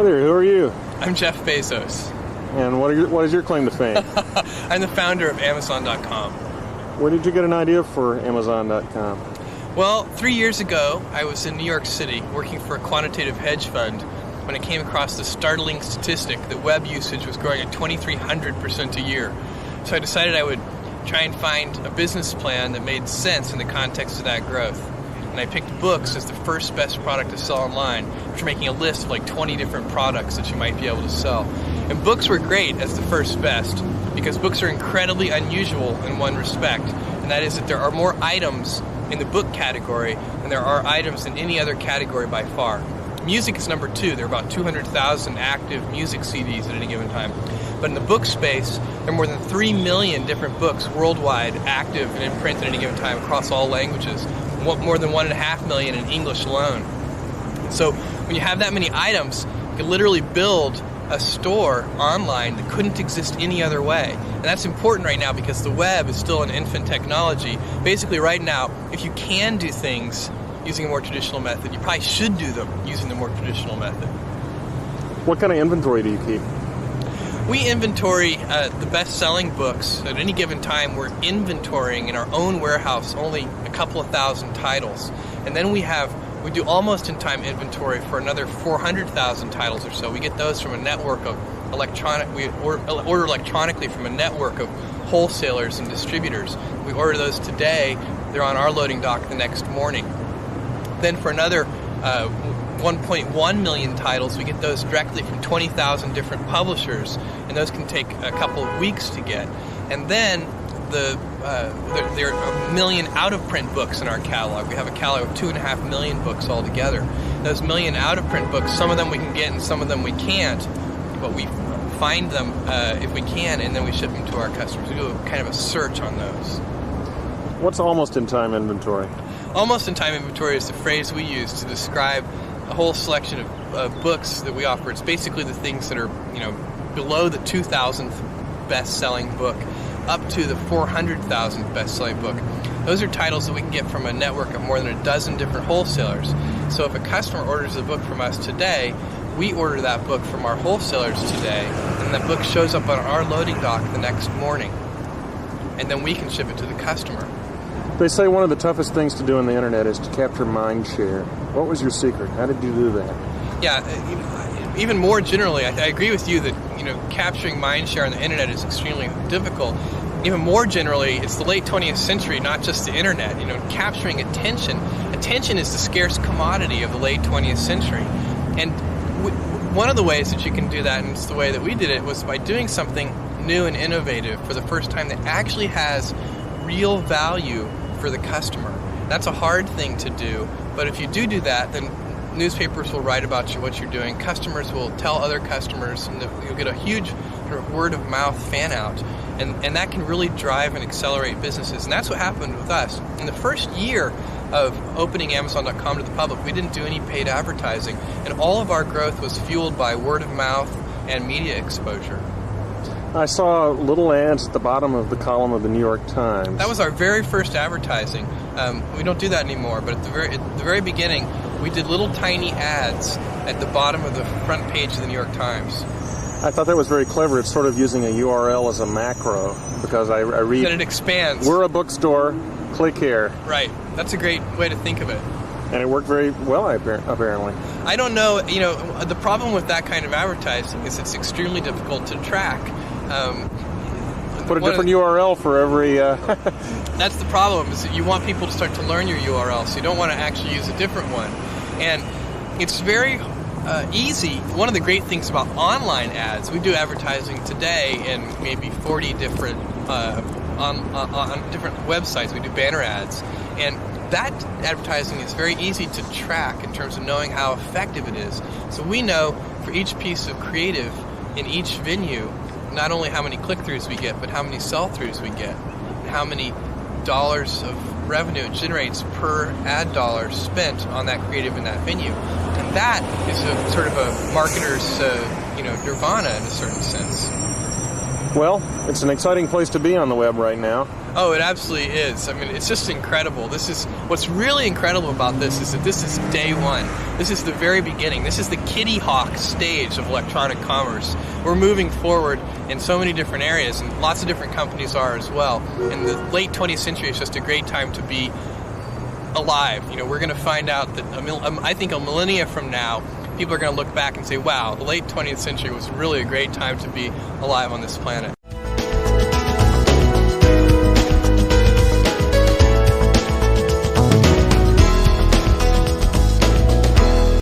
Hi there, who are you? I'm Jeff Bezos. And what is your claim to fame? I'm the founder of Amazon.com. Where did you get an idea for Amazon.com? Well, 3 years ago, I was in New York City working for a quantitative hedge fund when I came across the startling statistic that web usage was growing at 2,300% a year. So I decided I would try and find a business plan that made sense in the context of that growth. And I picked books as the first best product to sell online, after making a list of like 20 different products that you might be able to sell. And books were great as the first best, because books are incredibly unusual in one respect, and that is that there are more items in the book category than there are items in any other category by far. Music is number 2. There are about 200,000 active music CDs at any given time. But in the book space, there are more than 3 million different books worldwide active and in print at any given time across all languages. More than 1.5 million in English alone. So when you have that many items, you can literally build a store online that couldn't exist any other way. And that's important right now because the web is still an infant technology. Basically right now, if you can do things using a more traditional method, you probably should do them using the more traditional method. What kind of inventory do you keep? We inventory the best-selling books. At any given time, we're inventorying in our own warehouse only a couple of thousand titles. And then we do almost in-time inventory for another 400,000 titles or so. We get those from a network of we order electronically from a network of wholesalers and distributors. We order those today. They're on our loading dock the next morning. Then for another 1.1 million titles, we get those directly from 20,000 different publishers, and those can take a couple of weeks to get. And then there are 1 million out-of-print books in our catalog. We have a catalog of 2.5 million books altogether. Those 1 million out-of-print books, some of them we can get and some of them we can't, but we find them if we can, and then we ship them to our customers. We do kind of a search on those. What's almost-in-time inventory? Almost-in-time inventory is the phrase we use to describe a whole selection of books that we offer. It's basically the things that are, below the 2,000th best-selling book up to the 400,000th best-selling book. Those are titles that we can get from a network of more than a dozen different wholesalers. So if a customer orders a book from us today, we order that book from our wholesalers today, and that book shows up on our loading dock the next morning. And then we can ship it to the customer. They say one of the toughest things to do on the internet is to capture mind share. What was your secret? How did you do that? Yeah, even more generally, I agree with you that capturing mind share on the internet is extremely difficult. Even more generally, it's the late 20th century, not just the internet. Capturing attention. Attention is the scarce commodity of the late 20th century. And one of the ways that you can do that, and it's the way that we did it, was by doing something new and innovative for the first time that actually has real value for the customer. That's a hard thing to do, but if you do that, then newspapers will write about what you're doing. Customers will tell other customers, and you'll get a huge word-of-mouth fan-out, and that can really drive and accelerate businesses. And that's what happened with us. In the first year of opening Amazon.com to the public, we didn't do any paid advertising, and all of our growth was fueled by word-of-mouth and media exposure. I saw little ads at the bottom of the column of the New York Times. That was our very first advertising. We don't do that anymore, but at the very beginning, we did little tiny ads at the bottom of the front page of the New York Times. I thought that was very clever. It's sort of using a URL as a macro, because I read... Then it expands. We're a bookstore, click here. Right. That's a great way to think of it. And it worked very well, apparently. I don't know, the problem with that kind of advertising is it's extremely difficult to track. Put a different URL for every... That's the problem, is that you want people to start to learn your URL, so you don't want to actually use a different one. And it's very easy. One of the great things about online ads, we do advertising today in maybe 40 different, on different websites. We do banner ads. And that advertising is very easy to track in terms of knowing how effective it is. So we know for each piece of creative in each venue, not only how many click-throughs we get, but how many sell-throughs we get, and how many dollars of revenue it generates per ad dollar spent on that creative in that venue. And that is a sort of a marketer's, nirvana in a certain sense. Well, it's an exciting place to be on the web right now. Oh, it absolutely is. I mean, it's just incredible. What's really incredible about this is that this is day one. This is the very beginning. This is the Kitty Hawk stage of electronic commerce. We're moving forward in so many different areas, and lots of different companies are as well. And the late 20th century is just a great time to be alive. You know, we're going to find out that I think a millennia from now, people are going to look back and say, wow, the late 20th century was really a great time to be alive on this planet.